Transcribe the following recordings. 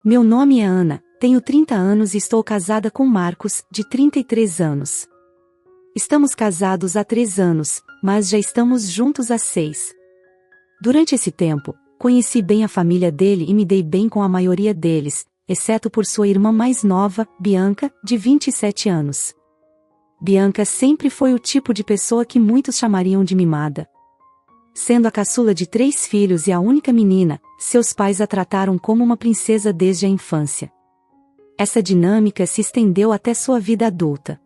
Meu nome é Ana, tenho 30 anos e estou casada com Marcos, de 33 anos. Estamos casados há 3 anos, mas já estamos juntos há 6. Durante esse tempo, conheci bem a família dele e me dei bem com a maioria deles, exceto por sua irmã mais nova, Bianca, de 27 anos. Bianca sempre foi o tipo de pessoa que muitos chamariam de mimada. Sendo a caçula de 3 filhos e a única menina, seus pais a trataram como uma princesa desde a infância. Essa dinâmica se estendeu até sua vida adulta.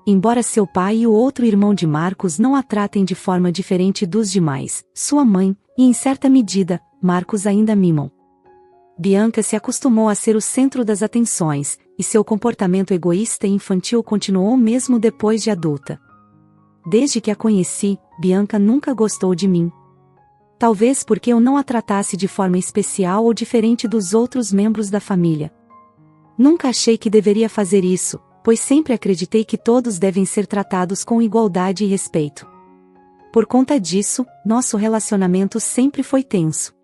Embora seu pai e o outro irmão de Marcos não a tratem de forma diferente dos demais, sua mãe, e em certa medida, Marcos ainda mimam. Bianca se acostumou a ser o centro das atenções, e seu comportamento egoísta e infantil continuou mesmo depois de adulta. Desde que a conheci, Bianca nunca gostou de mim. Talvez porque eu não a tratasse de forma especial ou diferente dos outros membros da família. Nunca achei que deveria fazer isso, pois sempre acreditei que todos devem ser tratados com igualdade e respeito. Por conta disso, nosso relacionamento sempre foi tenso.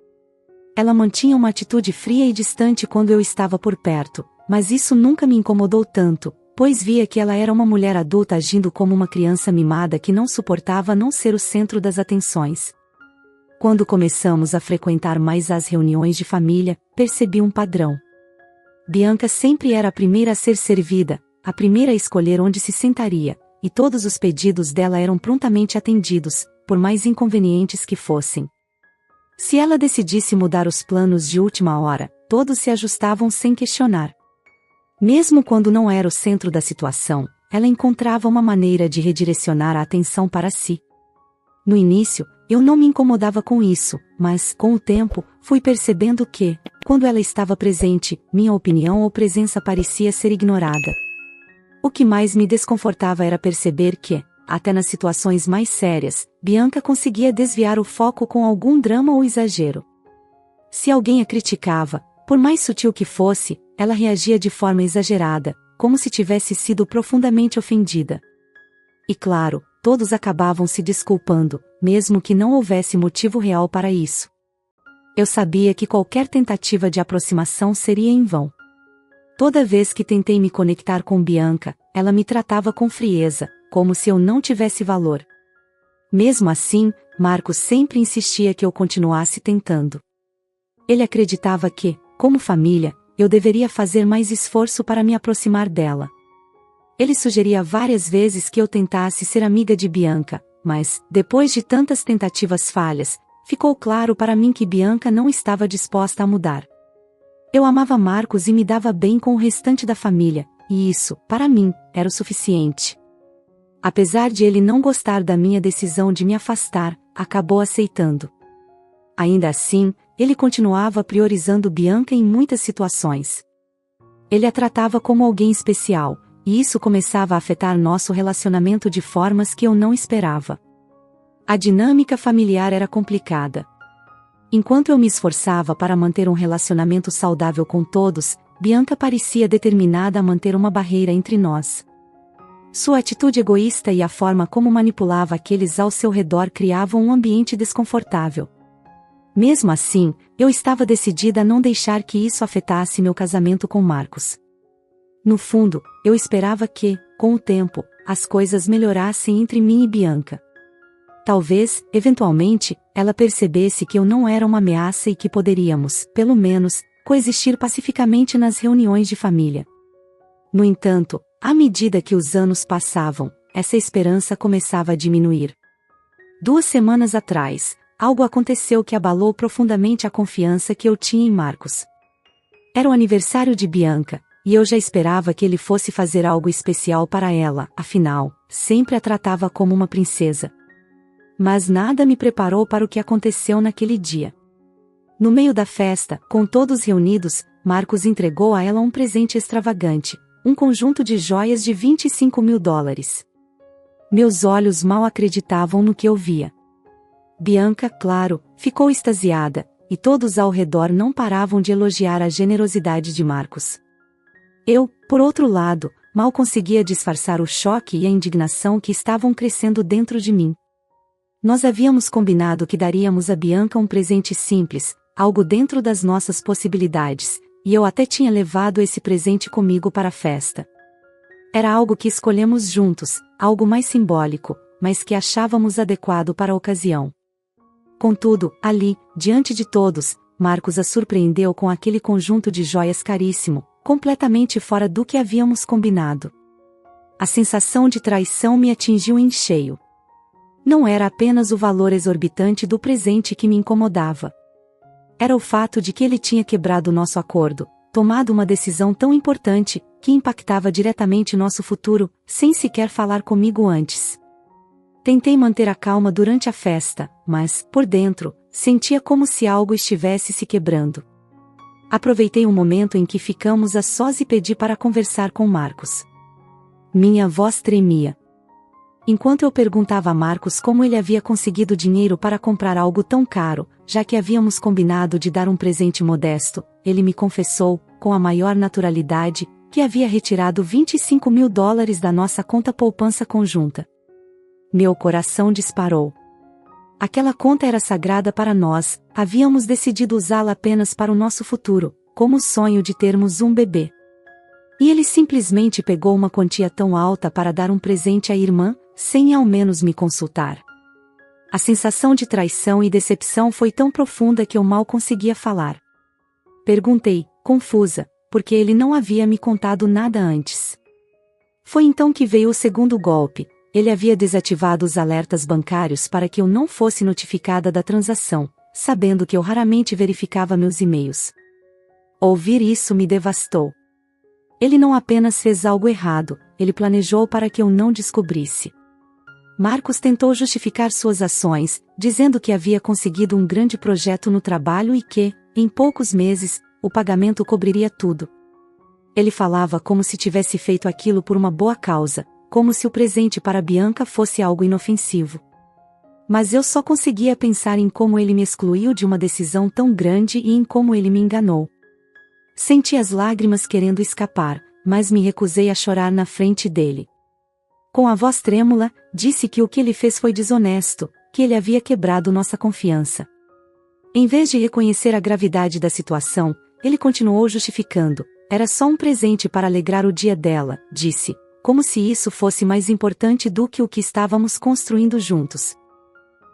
Ela mantinha uma atitude fria e distante quando eu estava por perto, mas isso nunca me incomodou tanto, pois via que ela era uma mulher adulta agindo como uma criança mimada que não suportava não ser o centro das atenções. Quando começamos a frequentar mais as reuniões de família, percebi um padrão. Bianca sempre era a primeira a ser servida, a primeira a escolher onde se sentaria, e todos os pedidos dela eram prontamente atendidos, por mais inconvenientes que fossem. Se ela decidisse mudar os planos de última hora, todos se ajustavam sem questionar. Mesmo quando não era o centro da situação, ela encontrava uma maneira de redirecionar a atenção para si. No início, eu não me incomodava com isso, mas, com o tempo, fui percebendo que, quando ela estava presente, minha opinião ou presença parecia ser ignorada. O que mais me desconfortava era perceber que, até nas situações mais sérias, Bianca conseguia desviar o foco com algum drama ou exagero. Se alguém a criticava, por mais sutil que fosse, ela reagia de forma exagerada, como se tivesse sido profundamente ofendida. E claro, todos acabavam se desculpando, mesmo que não houvesse motivo real para isso. Eu sabia que qualquer tentativa de aproximação seria em vão. Toda vez que tentei me conectar com Bianca, ela me tratava com frieza, como se eu não tivesse valor. Mesmo assim, Marcos sempre insistia que eu continuasse tentando. Ele acreditava que, como família, eu deveria fazer mais esforço para me aproximar dela. Ele sugeria várias vezes que eu tentasse ser amiga de Bianca, mas, depois de tantas tentativas falhas, ficou claro para mim que Bianca não estava disposta a mudar. Eu amava Marcos e me dava bem com o restante da família, e isso, para mim, era o suficiente. Apesar de ele não gostar da minha decisão de me afastar, acabou aceitando. Ainda assim, ele continuava priorizando Bianca em muitas situações. Ele a tratava como alguém especial, e isso começava a afetar nosso relacionamento de formas que eu não esperava. A dinâmica familiar era complicada. Enquanto eu me esforçava para manter um relacionamento saudável com todos, Bianca parecia determinada a manter uma barreira entre nós. Sua atitude egoísta e a forma como manipulava aqueles ao seu redor criavam um ambiente desconfortável. Mesmo assim, eu estava decidida a não deixar que isso afetasse meu casamento com Marcos. No fundo, eu esperava que, com o tempo, as coisas melhorassem entre mim e Bianca. Talvez, eventualmente, ela percebesse que eu não era uma ameaça e que poderíamos, pelo menos, coexistir pacificamente nas reuniões de família. No entanto, à medida que os anos passavam, essa esperança começava a diminuir. 2 semanas atrás, algo aconteceu que abalou profundamente a confiança que eu tinha em Marcos. Era o aniversário de Bianca, e eu já esperava que ele fosse fazer algo especial para ela, afinal, sempre a tratava como uma princesa. Mas nada me preparou para o que aconteceu naquele dia. No meio da festa, com todos reunidos, Marcos entregou a ela um presente extravagante, um conjunto de joias de $25.000. Meus olhos mal acreditavam no que eu via. Bianca, claro, ficou extasiada, e todos ao redor não paravam de elogiar a generosidade de Marcos. Eu, por outro lado, mal conseguia disfarçar o choque e a indignação que estavam crescendo dentro de mim. Nós havíamos combinado que daríamos a Bianca um presente simples, algo dentro das nossas possibilidades, e eu até tinha levado esse presente comigo para a festa. Era algo que escolhemos juntos, algo mais simbólico, mas que achávamos adequado para a ocasião. Contudo, ali, diante de todos, Marcos a surpreendeu com aquele conjunto de joias caríssimo, completamente fora do que havíamos combinado. A sensação de traição me atingiu em cheio. Não era apenas o valor exorbitante do presente que me incomodava. Era o fato de que ele tinha quebrado nosso acordo, tomado uma decisão tão importante, que impactava diretamente nosso futuro, sem sequer falar comigo antes. Tentei manter a calma durante a festa, mas, por dentro, sentia como se algo estivesse se quebrando. Aproveitei um momento em que ficamos a sós e pedi para conversar com Marcos. Minha voz tremia. Enquanto eu perguntava a Marcos como ele havia conseguido dinheiro para comprar algo tão caro, já que havíamos combinado de dar um presente modesto, ele me confessou, com a maior naturalidade, que havia retirado $25.000 da nossa conta poupança conjunta. Meu coração disparou. Aquela conta era sagrada para nós, havíamos decidido usá-la apenas para o nosso futuro, como o sonho de termos um bebê. E ele simplesmente pegou uma quantia tão alta para dar um presente à irmã, sem ao menos me consultar. A sensação de traição e decepção foi tão profunda que eu mal conseguia falar. Perguntei, confusa, porque ele não havia me contado nada antes. Foi então que veio o segundo golpe. Ele havia desativado os alertas bancários para que eu não fosse notificada da transação, sabendo que eu raramente verificava meus e-mails. Ouvir isso me devastou. Ele não apenas fez algo errado, ele planejou para que eu não descobrisse. Marcos tentou justificar suas ações, dizendo que havia conseguido um grande projeto no trabalho e que, em poucos meses, o pagamento cobriria tudo. Ele falava como se tivesse feito aquilo por uma boa causa, como se o presente para Bianca fosse algo inofensivo. Mas eu só conseguia pensar em como ele me excluiu de uma decisão tão grande e em como ele me enganou. Senti as lágrimas querendo escapar, mas me recusei a chorar na frente dele. Com a voz trêmula, disse que o que ele fez foi desonesto, que ele havia quebrado nossa confiança. Em vez de reconhecer a gravidade da situação, ele continuou justificando. Era só um presente para alegrar o dia dela, disse, como se isso fosse mais importante do que o que estávamos construindo juntos.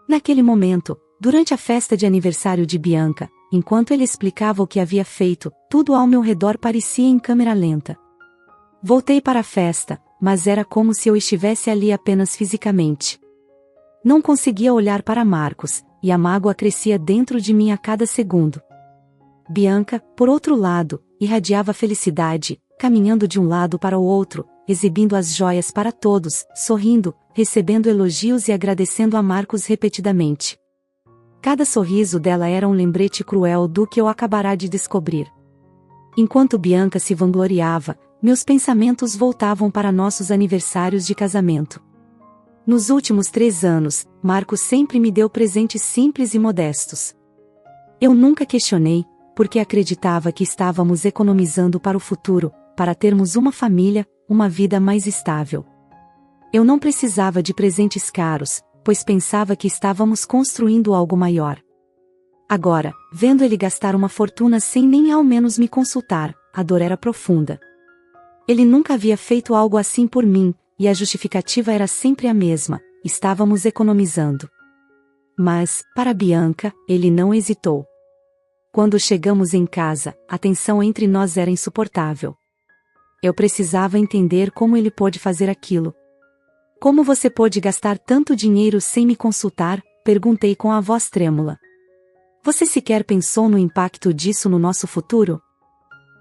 Naquele momento, durante a festa de aniversário de Bianca, enquanto ele explicava o que havia feito, tudo ao meu redor parecia em câmera lenta. Voltei para a festa, mas era como se eu estivesse ali apenas fisicamente. Não conseguia olhar para Marcos, e a mágoa crescia dentro de mim a cada segundo. Bianca, por outro lado, irradiava felicidade, caminhando de um lado para o outro, exibindo as joias para todos, sorrindo, recebendo elogios e agradecendo a Marcos repetidamente. Cada sorriso dela era um lembrete cruel do que eu acabara de descobrir. Enquanto Bianca se vangloriava, meus pensamentos voltavam para nossos aniversários de casamento. Nos últimos 3 anos, Marcos sempre me deu presentes simples e modestos. Eu nunca questionei, porque acreditava que estávamos economizando para o futuro, para termos uma família, uma vida mais estável. Eu não precisava de presentes caros, pois pensava que estávamos construindo algo maior. Agora, vendo ele gastar uma fortuna sem nem ao menos me consultar, a dor era profunda. Ele nunca havia feito algo assim por mim, e a justificativa era sempre a mesma: estávamos economizando. Mas, para Bianca, ele não hesitou. Quando chegamos em casa, a tensão entre nós era insuportável. Eu precisava entender como ele pôde fazer aquilo. Como você pôde gastar tanto dinheiro sem me consultar? Perguntei com a voz trêmula. Você sequer pensou no impacto disso no nosso futuro?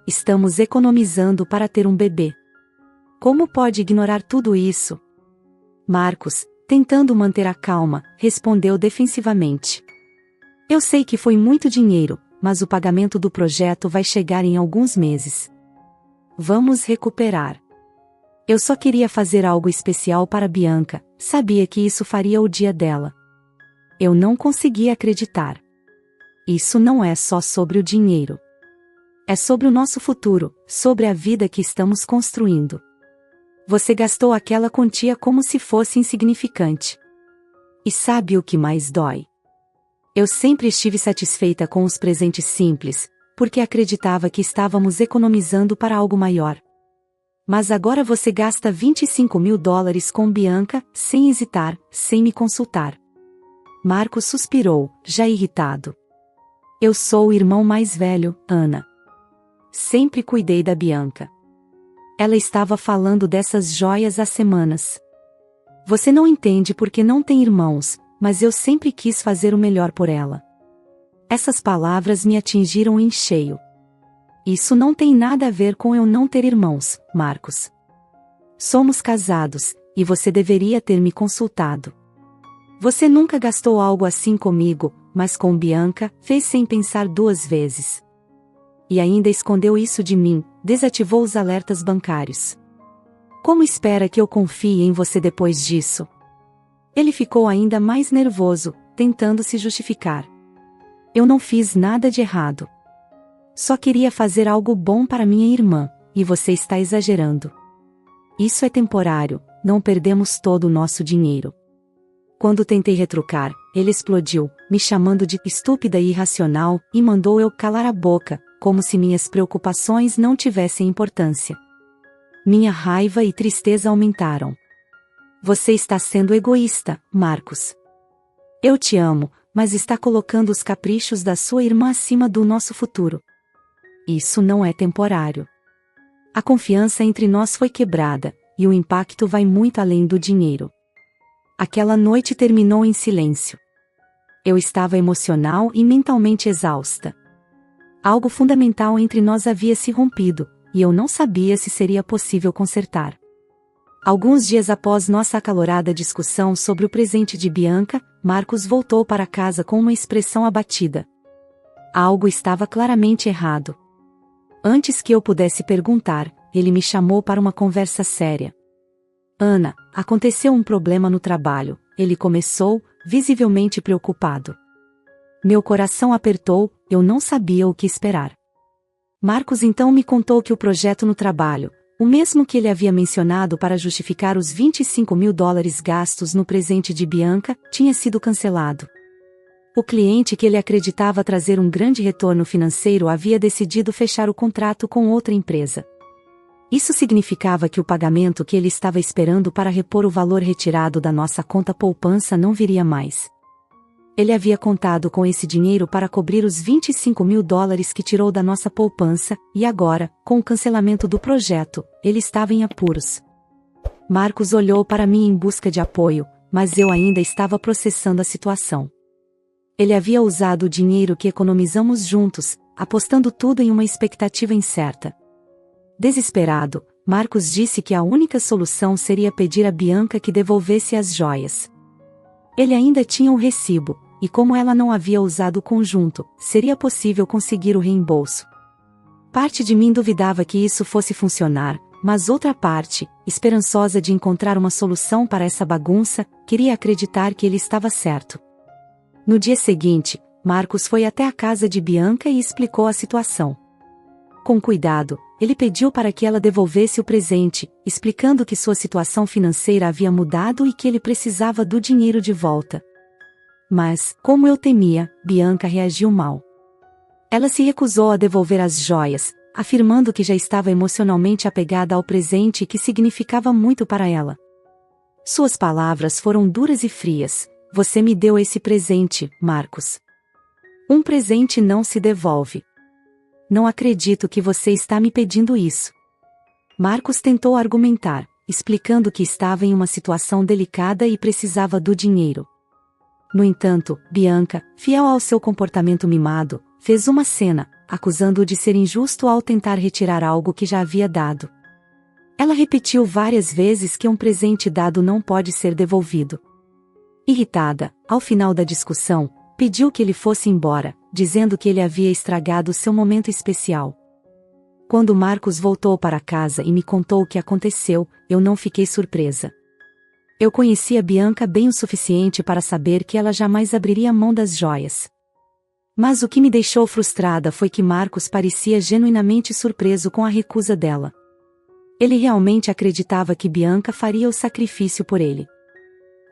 Estamos economizando para ter um bebê. Como pode ignorar tudo isso? Marcos, tentando manter a calma, respondeu defensivamente. Eu sei que foi muito dinheiro, mas o pagamento do projeto vai chegar em alguns meses. Vamos recuperar. Eu só queria fazer algo especial para Bianca, sabia que isso faria o dia dela. Eu não conseguia acreditar. Isso não é só sobre o dinheiro. É sobre o nosso futuro, sobre a vida que estamos construindo. Você gastou aquela quantia como se fosse insignificante. E sabe o que mais dói? Eu sempre estive satisfeita com os presentes simples, porque acreditava que estávamos economizando para algo maior. Mas agora você gasta $25.000 com Bianca, sem hesitar, sem me consultar. Marcos suspirou, já irritado. Eu sou o irmão mais velho, Ana. Sempre cuidei da Bianca. Ela estava falando dessas joias há semanas. Você não entende porque não tem irmãos, mas eu sempre quis fazer o melhor por ela. Essas palavras me atingiram em cheio. Isso não tem nada a ver com eu não ter irmãos, Marcos. Somos casados, e você deveria ter me consultado. Você nunca gastou algo assim comigo, mas com Bianca, fez sem pensar 2 vezes. E ainda escondeu isso de mim, desativou os alertas bancários. Como espera que eu confie em você depois disso? Ele ficou ainda mais nervoso, tentando se justificar. Eu não fiz nada de errado. Só queria fazer algo bom para minha irmã, e você está exagerando. Isso é temporário, não perdemos todo o nosso dinheiro. Quando tentei retrucar, ele explodiu, me chamando de estúpida e irracional, e mandou eu calar a boca, como se minhas preocupações não tivessem importância. Minha raiva e tristeza aumentaram. Você está sendo egoísta, Marcos. Eu te amo, mas está colocando os caprichos da sua irmã acima do nosso futuro. Isso não é temporário. A confiança entre nós foi quebrada, e o impacto vai muito além do dinheiro. Aquela noite terminou em silêncio. Eu estava emocional e mentalmente exausta. Algo fundamental entre nós havia se rompido, e eu não sabia se seria possível consertar. Alguns dias após nossa acalorada discussão sobre o presente de Bianca, Marcos voltou para casa com uma expressão abatida. Algo estava claramente errado. Antes que eu pudesse perguntar, ele me chamou para uma conversa séria. Ana, aconteceu um problema no trabalho, ele começou, visivelmente preocupado. Meu coração apertou, eu não sabia o que esperar. Marcos então me contou que o projeto no trabalho, o mesmo que ele havia mencionado para justificar os $25.000 gastos no presente de Bianca, tinha sido cancelado. O cliente que ele acreditava trazer um grande retorno financeiro havia decidido fechar o contrato com outra empresa. Isso significava que o pagamento que ele estava esperando para repor o valor retirado da nossa conta poupança não viria mais. Ele havia contado com esse dinheiro para cobrir os $25.000 que tirou da nossa poupança, e agora, com o cancelamento do projeto, ele estava em apuros. Marcos olhou para mim em busca de apoio, mas eu ainda estava processando a situação. Ele havia usado o dinheiro que economizamos juntos, apostando tudo em uma expectativa incerta. Desesperado, Marcos disse que a única solução seria pedir a Bianca que devolvesse as joias. Ele ainda tinha o recibo, e como ela não havia usado o conjunto, seria possível conseguir o reembolso. Parte de mim duvidava que isso fosse funcionar, mas outra parte, esperançosa de encontrar uma solução para essa bagunça, queria acreditar que ele estava certo. No dia seguinte, Marcos foi até a casa de Bianca e explicou a situação. Com cuidado, ele pediu para que ela devolvesse o presente, explicando que sua situação financeira havia mudado e que ele precisava do dinheiro de volta. Mas, como eu temia, Bianca reagiu mal. Ela se recusou a devolver as joias, afirmando que já estava emocionalmente apegada ao presente que significava muito para ela. Suas palavras foram duras e frias. Você me deu esse presente, Marcos. Um presente não se devolve. Não acredito que você está me pedindo isso. Marcos tentou argumentar, explicando que estava em uma situação delicada e precisava do dinheiro. No entanto, Bianca, fiel ao seu comportamento mimado, fez uma cena, acusando-o de ser injusto ao tentar retirar algo que já havia dado. Ela repetiu várias vezes que um presente dado não pode ser devolvido. Irritada, ao final da discussão, pediu que ele fosse embora, dizendo que ele havia estragado seu momento especial. Quando Marcos voltou para casa e me contou o que aconteceu, eu não fiquei surpresa. Eu conhecia Bianca bem o suficiente para saber que ela jamais abriria mão das joias. Mas o que me deixou frustrada foi que Marcos parecia genuinamente surpreso com a recusa dela. Ele realmente acreditava que Bianca faria o sacrifício por ele.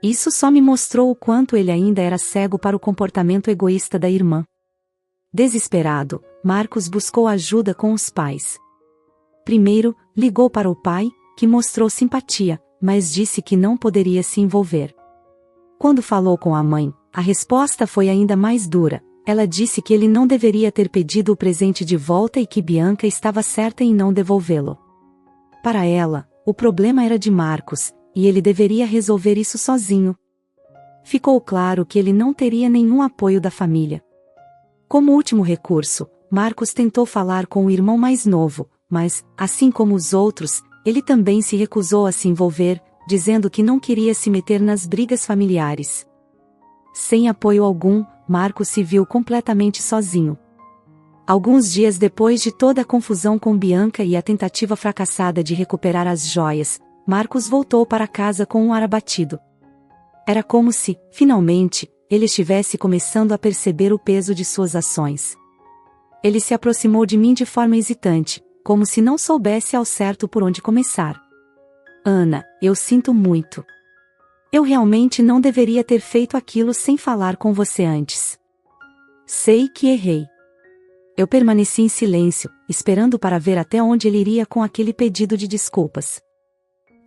Isso só me mostrou o quanto ele ainda era cego para o comportamento egoísta da irmã. Desesperado, Marcos buscou ajuda com os pais. Primeiro, ligou para o pai, que mostrou simpatia, mas disse que não poderia se envolver. Quando falou com a mãe, a resposta foi ainda mais dura. Ela disse que ele não deveria ter pedido o presente de volta e que Bianca estava certa em não devolvê-lo. Para ela, o problema era de Marcos, e ele deveria resolver isso sozinho. Ficou claro que ele não teria nenhum apoio da família. Como último recurso, Marcos tentou falar com o irmão mais novo, mas, assim como os outros, ele também se recusou a se envolver, dizendo que não queria se meter nas brigas familiares. Sem apoio algum, Marcos se viu completamente sozinho. Alguns dias depois de toda a confusão com Bianca e a tentativa fracassada de recuperar as joias, Marcos voltou para casa com um ar abatido. Era como se, finalmente, ele estivesse começando a perceber o peso de suas ações. Ele se aproximou de mim de forma hesitante, como se não soubesse ao certo por onde começar. Ana, eu sinto muito. Eu realmente não deveria ter feito aquilo sem falar com você antes. Sei que errei. Eu permaneci em silêncio, esperando para ver até onde ele iria com aquele pedido de desculpas.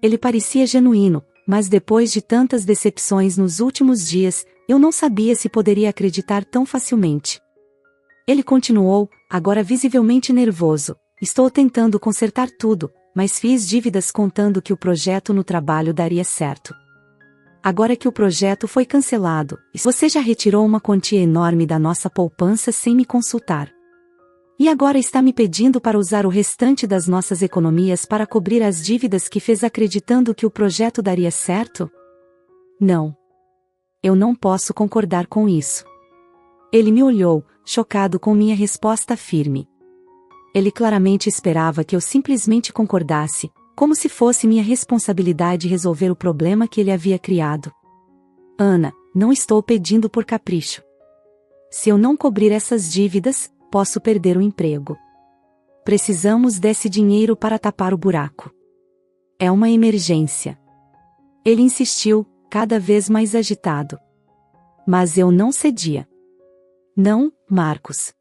Ele parecia genuíno, mas depois de tantas decepções nos últimos dias, eu não sabia se poderia acreditar tão facilmente. Ele continuou, agora visivelmente nervoso. Estou tentando consertar tudo, mas fiz dívidas contando que o projeto no trabalho daria certo. Agora que o projeto foi cancelado, você já retirou uma quantia enorme da nossa poupança sem me consultar. E agora está me pedindo para usar o restante das nossas economias para cobrir as dívidas que fez acreditando que o projeto daria certo? Não. Eu não posso concordar com isso. Ele me olhou, chocado com minha resposta firme. Ele claramente esperava que eu simplesmente concordasse, como se fosse minha responsabilidade resolver o problema que ele havia criado. Ana, não estou pedindo por capricho. Se eu não cobrir essas dívidas, posso perder o emprego. Precisamos desse dinheiro para tapar o buraco. É uma emergência. Ele insistiu, cada vez mais agitado. Mas eu não cedia. Não, Marcos.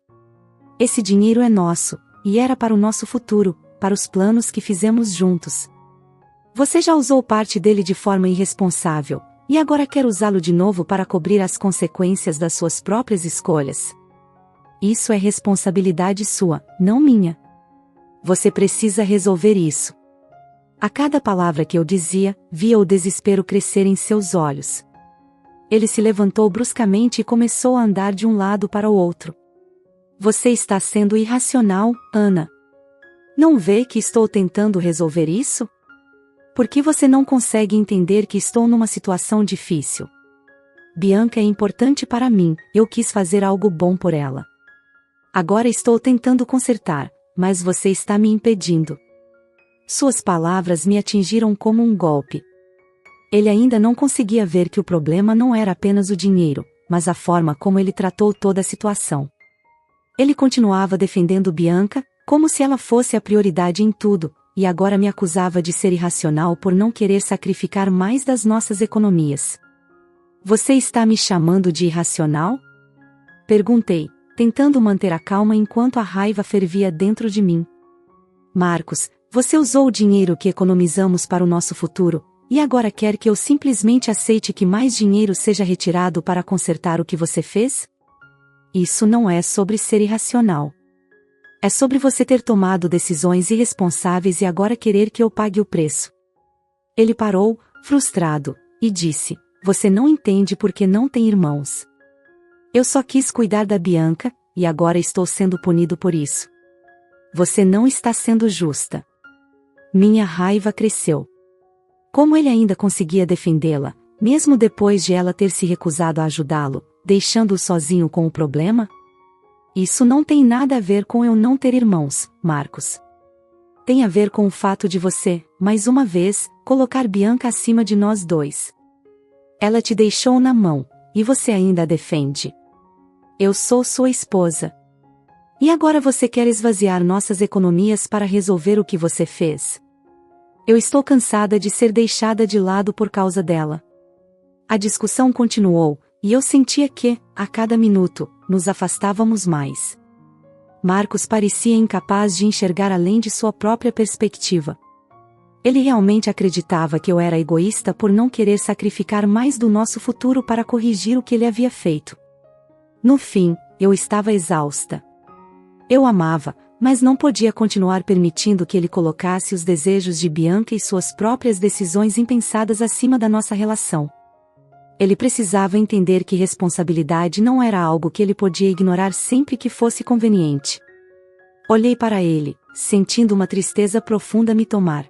Esse dinheiro é nosso, e era para o nosso futuro, para os planos que fizemos juntos. Você já usou parte dele de forma irresponsável, e agora quer usá-lo de novo para cobrir as consequências das suas próprias escolhas. Isso é responsabilidade sua, não minha. Você precisa resolver isso. A cada palavra que eu dizia, via o desespero crescer em seus olhos. Ele se levantou bruscamente e começou a andar de um lado para o outro. Você está sendo irracional, Ana. Não vê que estou tentando resolver isso? Por que você não consegue entender que estou numa situação difícil? Bianca é importante para mim, eu quis fazer algo bom por ela. Agora estou tentando consertar, mas você está me impedindo. Suas palavras me atingiram como um golpe. Ele ainda não conseguia ver que o problema não era apenas o dinheiro, mas a forma como ele tratou toda a situação. Ele continuava defendendo Bianca, como se ela fosse a prioridade em tudo, e agora me acusava de ser irracional por não querer sacrificar mais das nossas economias. Você está me chamando de irracional? Perguntei, tentando manter a calma enquanto a raiva fervia dentro de mim. Marcos, você usou o dinheiro que economizamos para o nosso futuro, e agora quer que eu simplesmente aceite que mais dinheiro seja retirado para consertar o que você fez? Isso não é sobre ser irracional. É sobre você ter tomado decisões irresponsáveis e agora querer que eu pague o preço. Ele parou, frustrado, e disse, você não entende porque não tem irmãos. Eu só quis cuidar da Bianca, e agora estou sendo punido por isso. Você não está sendo justa. Minha raiva cresceu. Como ele ainda conseguia defendê-la, mesmo depois de ela ter se recusado a ajudá-lo, deixando-o sozinho com o problema? Isso não tem nada a ver com eu não ter irmãos, Marcos. Tem a ver com o fato de você, mais uma vez, colocar Bianca acima de nós dois. Ela te deixou na mão, e você ainda a defende. Eu sou sua esposa. E agora você quer esvaziar nossas economias para resolver o que você fez? Eu estou cansada de ser deixada de lado por causa dela. A discussão continuou, e eu sentia que, a cada minuto, nos afastávamos mais. Marcos parecia incapaz de enxergar além de sua própria perspectiva. Ele realmente acreditava que eu era egoísta por não querer sacrificar mais do nosso futuro para corrigir o que ele havia feito. No fim, eu estava exausta. Eu amava, mas não podia continuar permitindo que ele colocasse os desejos de Bianca e suas próprias decisões impensadas acima da nossa relação. Ele precisava entender que responsabilidade não era algo que ele podia ignorar sempre que fosse conveniente. Olhei para ele, sentindo uma tristeza profunda me tomar.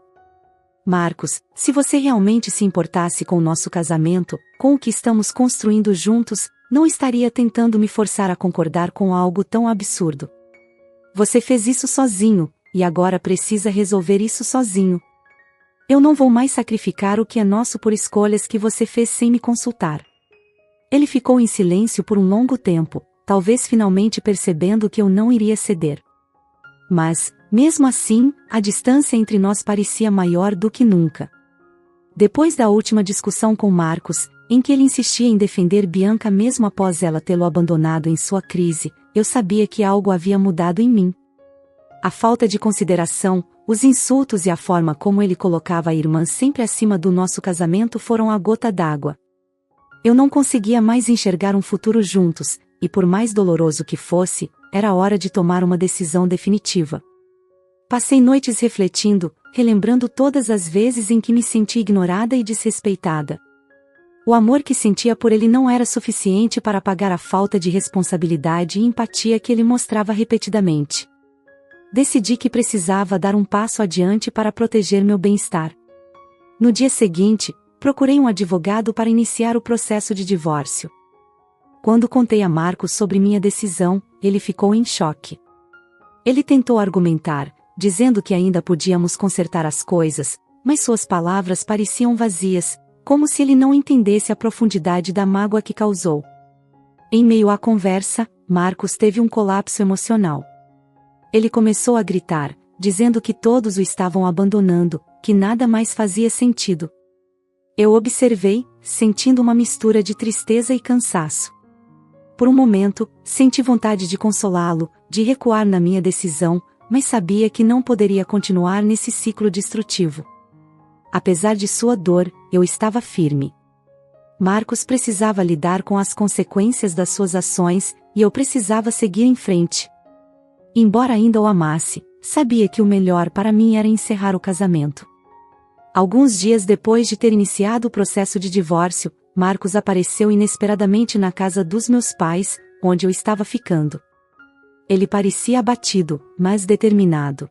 Marcos, se você realmente se importasse com o nosso casamento, com o que estamos construindo juntos, não estaria tentando me forçar a concordar com algo tão absurdo. Você fez isso sozinho, e agora precisa resolver isso sozinho. Eu não vou mais sacrificar o que é nosso por escolhas que você fez sem me consultar. Ele ficou em silêncio por um longo tempo, talvez finalmente percebendo que eu não iria ceder. Mas, mesmo assim, a distância entre nós parecia maior do que nunca. Depois da última discussão com Marcos, em que ele insistia em defender Bianca mesmo após ela tê-lo abandonado em sua crise, eu sabia que algo havia mudado em mim. A falta de consideração, os insultos e a forma como ele colocava a irmã sempre acima do nosso casamento foram a gota d'água. Eu não conseguia mais enxergar um futuro juntos, e por mais doloroso que fosse, era hora de tomar uma decisão definitiva. Passei noites refletindo, relembrando todas as vezes em que me senti ignorada e desrespeitada. O amor que sentia por ele não era suficiente para apagar a falta de responsabilidade e empatia que ele mostrava repetidamente. Decidi que precisava dar um passo adiante para proteger meu bem-estar. No dia seguinte, procurei um advogado para iniciar o processo de divórcio. Quando contei a Marcos sobre minha decisão, ele ficou em choque. Ele tentou argumentar, dizendo que ainda podíamos consertar as coisas, mas suas palavras pareciam vazias, como se ele não entendesse a profundidade da mágoa que causou. Em meio à conversa, Marcos teve um colapso emocional. Ele começou a gritar, dizendo que todos o estavam abandonando, que nada mais fazia sentido. Eu observei, sentindo uma mistura de tristeza e cansaço. Por um momento, senti vontade de consolá-lo, de recuar na minha decisão, mas sabia que não poderia continuar nesse ciclo destrutivo. Apesar de sua dor, eu estava firme. Marcos precisava lidar com as consequências das suas ações, e eu precisava seguir em frente. Embora ainda o amasse, sabia que o melhor para mim era encerrar o casamento. Alguns dias depois de ter iniciado o processo de divórcio, Marcos apareceu inesperadamente na casa dos meus pais, onde eu estava ficando. Ele parecia abatido, mas determinado.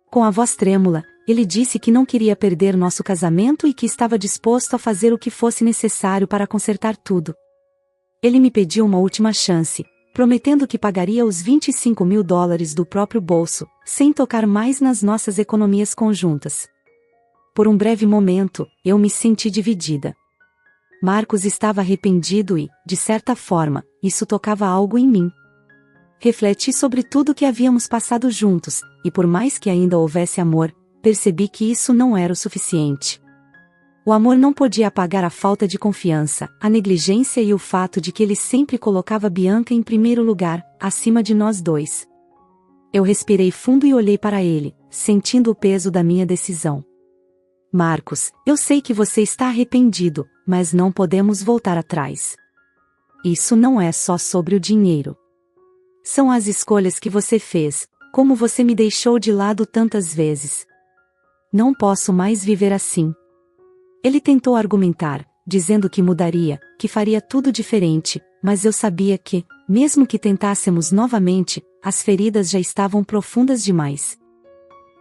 Com a voz trêmula, ele disse que não queria perder nosso casamento e que estava disposto a fazer o que fosse necessário para consertar tudo. Ele me pediu uma última chance, prometendo que pagaria os $25.000 do próprio bolso, sem tocar mais nas nossas economias conjuntas. Por um breve momento, eu me senti dividida. Marcos estava arrependido e, de certa forma, isso tocava algo em mim. Refleti sobre tudo que havíamos passado juntos, e por mais que ainda houvesse amor, percebi que isso não era o suficiente. O amor não podia apagar a falta de confiança, a negligência e o fato de que ele sempre colocava Bianca em primeiro lugar, acima de nós dois. Eu respirei fundo e olhei para ele, sentindo o peso da minha decisão. Marcos, eu sei que você está arrependido, mas não podemos voltar atrás. Isso não é só sobre o dinheiro. São as escolhas que você fez, como você me deixou de lado tantas vezes. Não posso mais viver assim. Ele tentou argumentar, dizendo que mudaria, que faria tudo diferente, mas eu sabia que, mesmo que tentássemos novamente, as feridas já estavam profundas demais.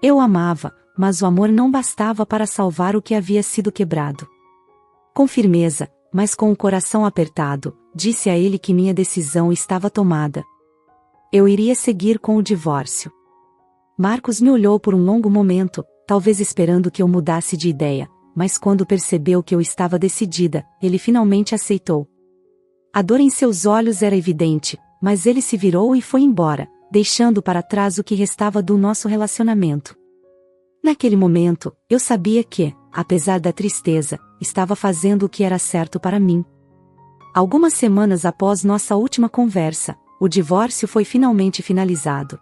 Eu o amava, mas o amor não bastava para salvar o que havia sido quebrado. Com firmeza, mas com o coração apertado, disse a ele que minha decisão estava tomada. Eu iria seguir com o divórcio. Marcos me olhou por um longo momento, talvez esperando que eu mudasse de ideia, mas quando percebeu que eu estava decidida, ele finalmente aceitou. A dor em seus olhos era evidente, mas ele se virou e foi embora, deixando para trás o que restava do nosso relacionamento. Naquele momento, eu sabia que, apesar da tristeza, estava fazendo o que era certo para mim. Algumas semanas após nossa última conversa, o divórcio foi finalmente finalizado.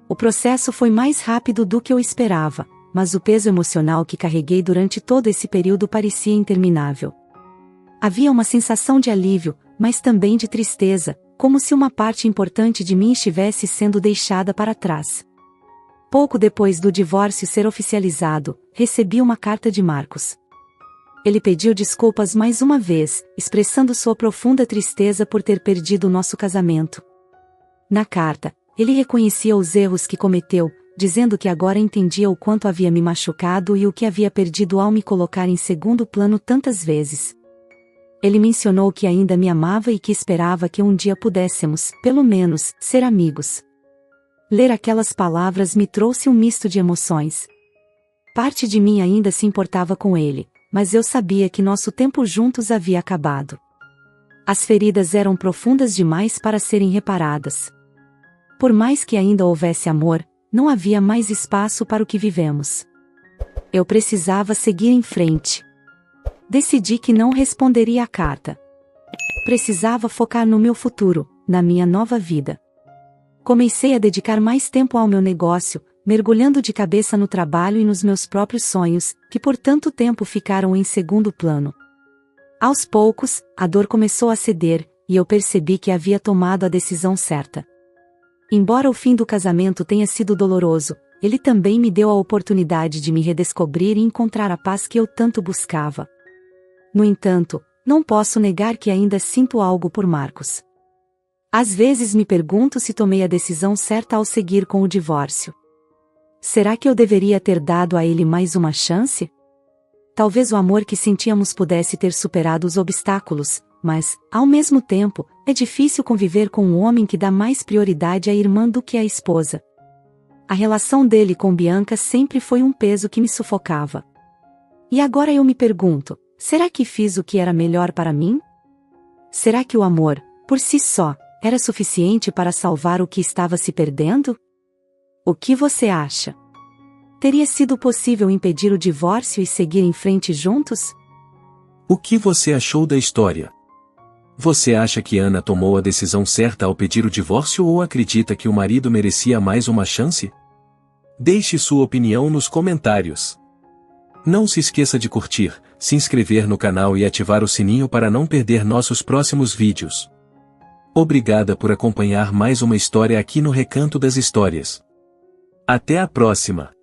O processo foi mais rápido do que eu esperava, mas o peso emocional que carreguei durante todo esse período parecia interminável. Havia uma sensação de alívio, mas também de tristeza, como se uma parte importante de mim estivesse sendo deixada para trás. Pouco depois do divórcio ser oficializado, recebi uma carta de Marcos. Ele pediu desculpas mais uma vez, expressando sua profunda tristeza por ter perdido o nosso casamento. Na carta, ele reconhecia os erros que cometeu, dizendo que agora entendia o quanto havia me machucado e o que havia perdido ao me colocar em segundo plano tantas vezes. Ele mencionou que ainda me amava e que esperava que um dia pudéssemos, pelo menos, ser amigos. Ler aquelas palavras me trouxe um misto de emoções. Parte de mim ainda se importava com ele, mas eu sabia que nosso tempo juntos havia acabado. As feridas eram profundas demais para serem reparadas. Por mais que ainda houvesse amor, não havia mais espaço para o que vivemos. Eu precisava seguir em frente. Decidi que não responderia à carta. Precisava focar no meu futuro, na minha nova vida. Comecei a dedicar mais tempo ao meu negócio, mergulhando de cabeça no trabalho e nos meus próprios sonhos, que por tanto tempo ficaram em segundo plano. Aos poucos, a dor começou a ceder, e eu percebi que havia tomado a decisão certa. Embora o fim do casamento tenha sido doloroso, ele também me deu a oportunidade de me redescobrir e encontrar a paz que eu tanto buscava. No entanto, não posso negar que ainda sinto algo por Marcos. Às vezes me pergunto se tomei a decisão certa ao seguir com o divórcio. Será que eu deveria ter dado a ele mais uma chance? Talvez o amor que sentíamos pudesse ter superado os obstáculos, mas, ao mesmo tempo, é difícil conviver com um homem que dá mais prioridade à irmã do que à esposa. A relação dele com Bianca sempre foi um peso que me sufocava. E agora eu me pergunto, será que fiz o que era melhor para mim? Será que o amor, por si só, era suficiente para salvar o que estava se perdendo? O que você acha? Teria sido possível impedir o divórcio e seguir em frente juntos? O que você achou da história? Você acha que Ana tomou a decisão certa ao pedir o divórcio ou acredita que o marido merecia mais uma chance? Deixe sua opinião nos comentários. Não se esqueça de curtir, se inscrever no canal e ativar o sininho para não perder nossos próximos vídeos. Obrigada por acompanhar mais uma história aqui no Recanto das Histórias. Até a próxima!